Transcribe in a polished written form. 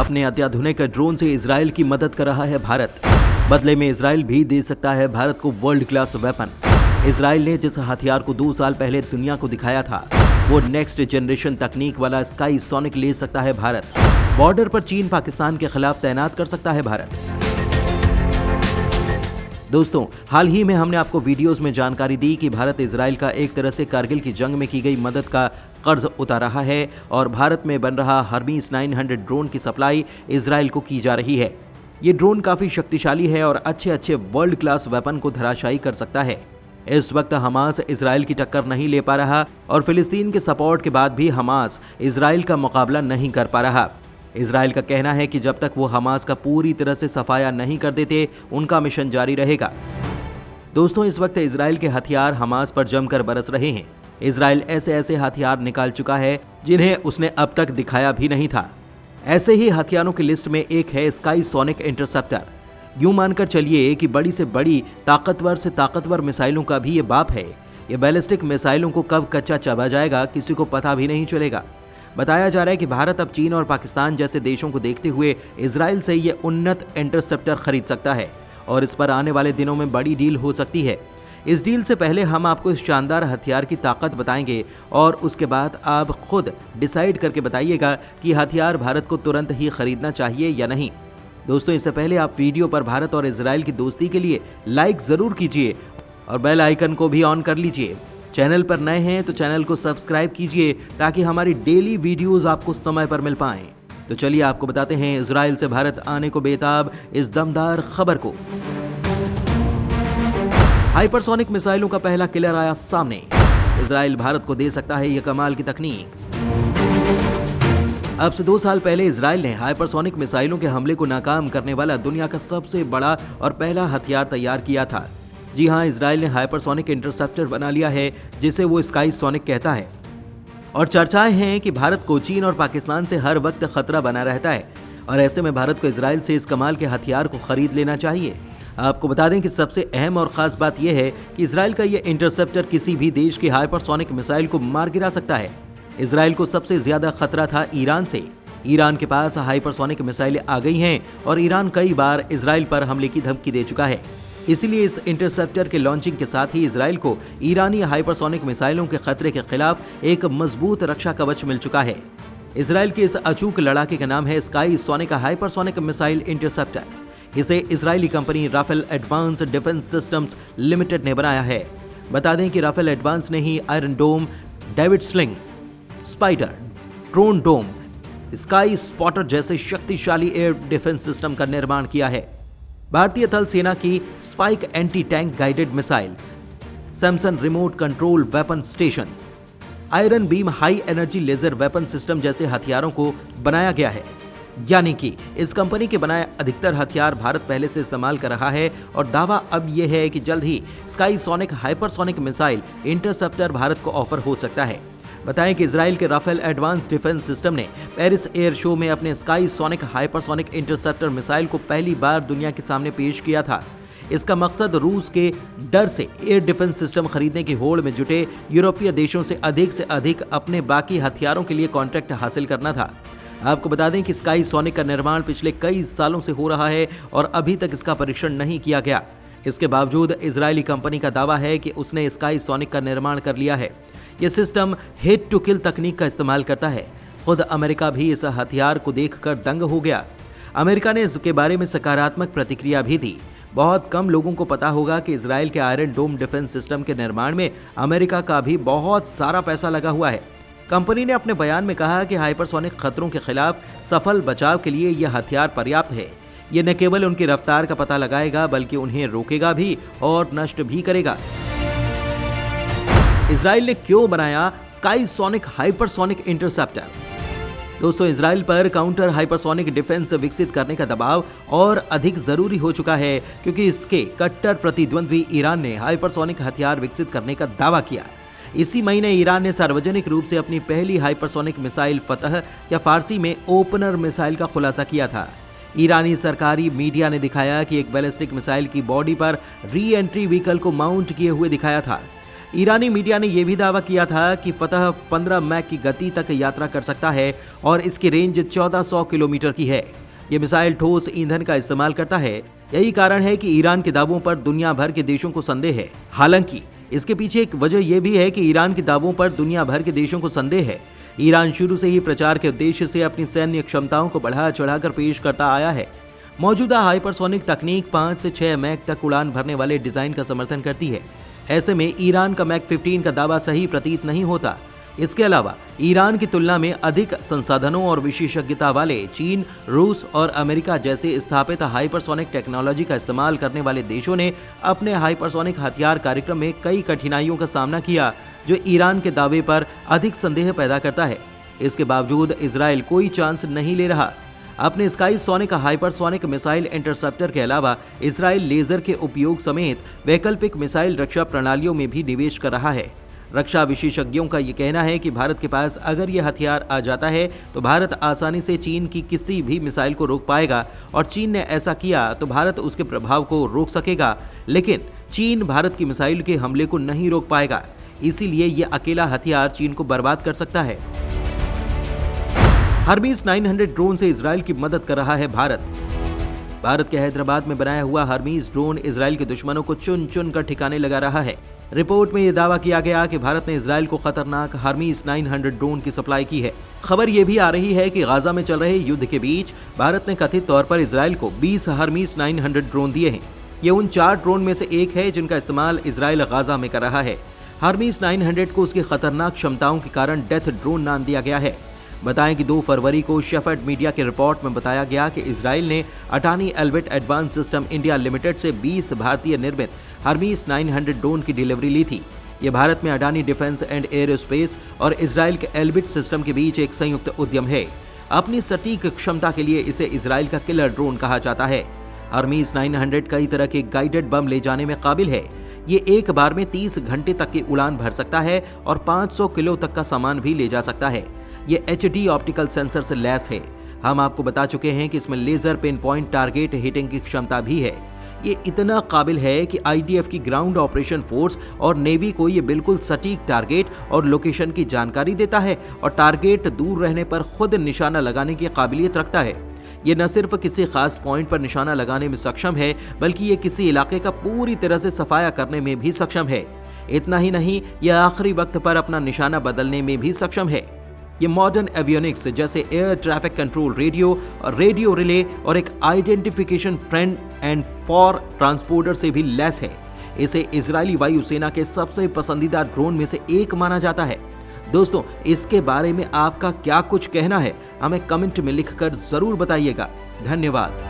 अपने अत्याधुनिक ड्रोन से इजराइल की मदद कर रहा है भारत। बदले में इजराइल भी दे सकता है भारत को वर्ल्ड क्लास वेपन। इजराइल ने जिस हथियार को 2 साल पहले दुनिया को दिखाया था, वो नेक्स्ट जनरेशन तकनीक वाला स्काई सोनिक ले सकता है भारत। बॉर्डर पर चीन पाकिस्तान के खिलाफ तैनात कर सकता है भारत। दोस्तों, हाल ही में हमने आपको वीडियोस में जानकारी दी कि भारत इजराइल का एक तरह से कारगिल की जंग में की गई मदद का कर्ज उतार रहा है और भारत में बन रहा हर्मीस 900 ड्रोन की सप्लाई इजराइल को की जा रही है। ये ड्रोन काफी शक्तिशाली है और अच्छे वर्ल्ड क्लास वेपन को धराशायी कर सकता है। इस वक्त हमास इजराइल की टक्कर नहीं ले पा रहा और फिलिस्तीन के सपोर्ट के बाद भी हमास इजराइल का मुकाबला नहीं कर पा रहा। इजराइल का कहना है कि जब तक वो हमास का पूरी तरह से सफाया नहीं कर देते, उनका मिशन जारी रहेगा। दोस्तों, इस वक्त इजराइल के हथियार हमास पर जमकर बरस रहे हैं। इजराइल ऐसे हथियार निकाल चुका है जिन्हें उसने अब तक दिखाया भी नहीं था। ऐसे ही हथियारों की लिस्ट में एक है स्काई सोनिक इंटरसेप्टर। यूं मानकर चलिए कि बड़ी से बड़ी ताकतवर से ताकतवर मिसाइलों का भी ये बाप है। ये बैलिस्टिक मिसाइलों को कब कच्चा चबा जाएगा, किसी को पता भी नहीं चलेगा। बताया जा रहा है कि भारत अब चीन और पाकिस्तान जैसे देशों को देखते हुए इजराइल से ये उन्नत इंटरसेप्टर खरीद सकता है और इस पर आने वाले दिनों में बड़ी डील हो सकती है। इस डील से पहले हम आपको इस शानदार हथियार की ताकत बताएंगे और उसके बाद आप खुद डिसाइड करके बताइएगा कि हथियार भारत को तुरंत ही खरीदना चाहिए या नहीं। दोस्तों, इससे पहले आप वीडियो पर भारत और इजराइल की दोस्ती के लिए लाइक जरूर कीजिए और बेल आइकन को भी ऑन कर लीजिए। चैनल पर नए हैं तो चैनल को सब्सक्राइब कीजिए ताकि हमारी डेली वीडियोस आपको समय पर मिल पाएं। तो चलिए आपको बताते हैं इजराइल से भारत आने को बेताब इस दमदार खबर को। हाइपरसोनिक मिसाइलों का पहला किलर आया सामने। इजराइल भारत को दे सकता है यह कमाल की तकनीक। अब से 2 साल पहले इजराइल ने हाइपरसोनिक मिसाइलों के हमले को नाकाम करने वाला दुनिया का सबसे बड़ा और पहला हथियार तैयार किया था। जी हां, इजराइल ने हाइपरसोनिक इंटरसेप्टर बना लिया है जिसे वो स्काई सोनिक कहता है। और चर्चाएं हैं कि भारत को चीन और पाकिस्तान से हर वक्त खतरा बना रहता है और ऐसे में भारत को इजराइल से इस कमाल के हथियार को खरीद लेना चाहिए। आपको बता दें कि सबसे अहम और खास बात यह है कि इजराइल का यह इंटरसेप्टर किसी भी देश की हाइपरसोनिक मिसाइल को मार गिरा सकता है। इजराइल को सबसे ज्यादा खतरा था ईरान से। ईरान के पास हाइपरसोनिक मिसाइलें आ गई हैं और ईरान कई बार इजराइल पर हमले की धमकी दे चुका है। इसलिए इस इंटरसेप्टर के लॉन्चिंग के साथ ही इजराइल को ईरानी हाइपरसोनिक मिसाइलों के खतरे के खिलाफ एक मजबूत रक्षा कवच मिल चुका है। इजराइल के इस अचूक लड़ाके का नाम है Sky Sonic hypersonic missile interceptor. इसे Israeli company Rafael Advanced Defense Systems Limited ने बनाया है। बता दें कि राफेल एडवांस ने ही Iron Dome, David Sling, Spyder, Drone Dome, Sky Spotter जैसे शक्तिशाली एयर डिफेंस सिस्टम का निर्माण किया है। भारतीय थल सेना की spike anti tank guided missile, Samson remote control weapon station, iron beam high energy laser weapon system जैसे हथियारों को बनाया गया है। यानी कि इस कंपनी के बनाए अधिकतर हथियार भारत पहले से इस्तेमाल कर रहा है और दावा अब यह है कि जल्द ही Sky Sonic hypersonic missile interceptor Bharat को ऑफर हो सकता है। बताएं कि इजराइल के राफेल एडवांस डिफेंस सिस्टम ने पेरिस एयर शो में अपने Sky Sonic hypersonic interceptor missile को पहली बार दुनिया के सामने पेश किया था। इसका मकसद रूस के डर से एयर डिफेंस सिस्टम खरीदने की होड़ में जुटे यूरोपीय देशों से अधिक अपने बाकी हथियारों के लिए कॉन्ट्रैक्ट हासिल करना था। आपको बता दें कि स्काई सोनिक का निर्माण पिछले कई सालों से हो रहा है और अभी तक इसका परीक्षण नहीं किया गया। इसके बावजूद इजरायली कंपनी का दावा है कि उसने स्काई सोनिक का निर्माण कर लिया है। यह सिस्टम हिट टू किल तकनीक का इस्तेमाल करता है। खुद अमेरिका भी इस हथियार को देखकर दंग हो गया। अमेरिका ने इसके बारे में सकारात्मक प्रतिक्रिया भी दी। बहुत कम लोगों को पता होगा कि इजराइल के आयरन डोम डिफेंस सिस्टम के निर्माण में अमेरिका का भी बहुत सारा पैसा लगा हुआ है। कंपनी ने अपने बयान में कहा कि हाइपरसोनिक खतरों के खिलाफ सफल बचाव के लिए यह हथियार पर्याप्त है। यह न केवल उनकी रफ्तार का पता लगाएगा बल्कि उन्हें रोकेगा भी और नष्ट भी करेगा। इजराइल ने क्यों बनाया स्काई सोनिक हाइपरसोनिक इंटरसेप्टर? दोस्तों, इजराइल पर काउंटर हाइपरसोनिक डिफेंस विकसित करने का दबाव और अधिक जरूरी हो चुका है क्योंकि इसके कट्टर प्रतिद्वंद्वी ईरान ने हाइपरसोनिक हथियार विकसित करने का दावा किया। इसी महीने ईरान ने सार्वजनिक रूप से अपनी पहली हाइपरसोनिक मिसाइल फतह या फारसी में ओपनर मिसाइल का खुलासा किया था। ईरानी सरकारी मीडिया ने दिखाया कि एक बैलिस्टिक मिसाइल की बॉडी पर री एंट्री व्हीकल को माउंट किए हुए दिखाया था। ईरानी मीडिया ने यह भी दावा किया था कि फतह 15 मैक की गति तक यात्रा कर सकता है और इसकी रेंज 1400 किलोमीटर की है। ये मिसाइल ठोस ईंधन का इस्तेमाल करता है। यही कारण है कि ईरान के दावों पर दुनिया भर के देशों को संदेह है। हालांकि इसके पीछे एक वजह यह भी है कि ईरान के दावों पर दुनिया भर के देशों को संदेह है। ईरान शुरू से ही प्रचार के उद्देश्य से अपनी सैन्य क्षमताओं को बढ़ा चढ़ाकर पेश करता आया है। मौजूदा हाइपरसोनिक तकनीक 5 से 6 मैक तक उड़ान भरने वाले डिजाइन का समर्थन करती है। ऐसे में ईरान का मैक 15 का दावा सही प्रतीत नहीं होता। इसके अलावा ईरान की तुलना में अधिक संसाधनों और विशेषज्ञता वाले चीन, रूस और अमेरिका जैसे स्थापित हाइपरसोनिक टेक्नोलॉजी का इस्तेमाल करने वाले देशों ने अपने हाइपरसोनिक हथियार कार्यक्रम में कई कठिनाइयों का सामना किया, जो ईरान के दावे पर अधिक संदेह पैदा करता है। इसके बावजूद इजराइल कोई चांस नहीं ले रहा। अपने Sky Sonic hypersonic missile interceptor के अलावा इजराइल लेजर के उपयोग समेत वैकल्पिक मिसाइल रक्षा प्रणालियों में भी निवेश कर रहा है। रक्षा विशेषज्ञों का ये कहना है कि भारत के पास अगर ये हथियार आ जाता है तो भारत आसानी से चीन की किसी भी मिसाइल को रोक पाएगा, और चीन ने ऐसा किया तो भारत उसके प्रभाव को रोक सकेगा। लेकिन चीन भारत की मिसाइल के हमले को नहीं रोक पाएगा, इसीलिए ये अकेला हथियार चीन को बर्बाद कर सकता है। हर्मीज 900 ड्रोन से इजराइल की मदद कर रहा है भारत के हैदराबाद में बनाया हुआ हर्मीज ड्रोन इजराइल के दुश्मनों को चुन चुन कर ठिकाने लगा रहा है। रिपोर्ट में यह दावा किया गया कि भारत ने इजराइल को खतरनाक हर्मीज 900 ड्रोन की सप्लाई की है। खबर यह भी आ रही है कि गाजा में चल रहे युद्ध के बीच भारत ने कथित तौर पर इजराइल को 20 हर्मीज 900 ड्रोन दिए हैं। ये उन 4 ड्रोन में से एक है जिनका इस्तेमाल इजराइल गाजा में कर रहा है। हर्मीज 900 को उसकी खतरनाक क्षमताओं के कारण डेथ ड्रोन नाम दिया गया है। बताएं कि 2 फरवरी को शेफर्ड मीडिया के रिपोर्ट में बताया गया कि इजराइल ने Adani Elbit Advanced System India Limited से 20 भारतीय निर्मित हर्मीज 900 ड्रोन की डिलीवरी ली थी। ये भारत में अडानी डिफेंस एंड एरोस्पेस और इजराइल के एल्बिट सिस्टम के बीच एक संयुक्त उद्यम है। अपनी सटीक क्षमता के लिए इसे इजराइल का किलर ड्रोन कहा जाता है। हर्मीज 900 कई तरह के गाइडेड बम ले जाने में काबिल है। ये एक बार में 30 घंटे तक की उड़ान भर सकता है और 500 किलो तक का सामान भी ले जा सकता है। ये HD ऑप्टिकल सेंसर से लैस है। हम आपको बता चुके हैं कि इसमें laser pin point target hitting की क्षमता भी है। ये इतना काबिल है कि IDF की ग्राउंड ऑपरेशन फोर्स और नेवी को ये बिल्कुल सटीक टारगेट और लोकेशन की जानकारी देता है और टारगेट दूर रहने पर खुद निशाना लगाने की काबिलियत रखता है। ये न सिर्फ किसी खास पॉइंट पर निशाना लगाने में सक्षम है, बल्कि ये किसी इलाके का पूरी तरह से सफाया करने में भी सक्षम है। इतना ही नहीं, यह आखिरी वक्त पर अपना निशाना बदलने में भी सक्षम है। ये मॉडर्न एवियोनिक्स जैसे air traffic control radio relay और एक identification friend and for transporter से भी लैस है। इसे इजरायली वायुसेना के सबसे पसंदीदा ड्रोन में से एक माना जाता है। दोस्तों, इसके बारे में आपका क्या कुछ कहना है, हमें कमेंट में लिखकर जरूर बताइएगा। धन्यवाद।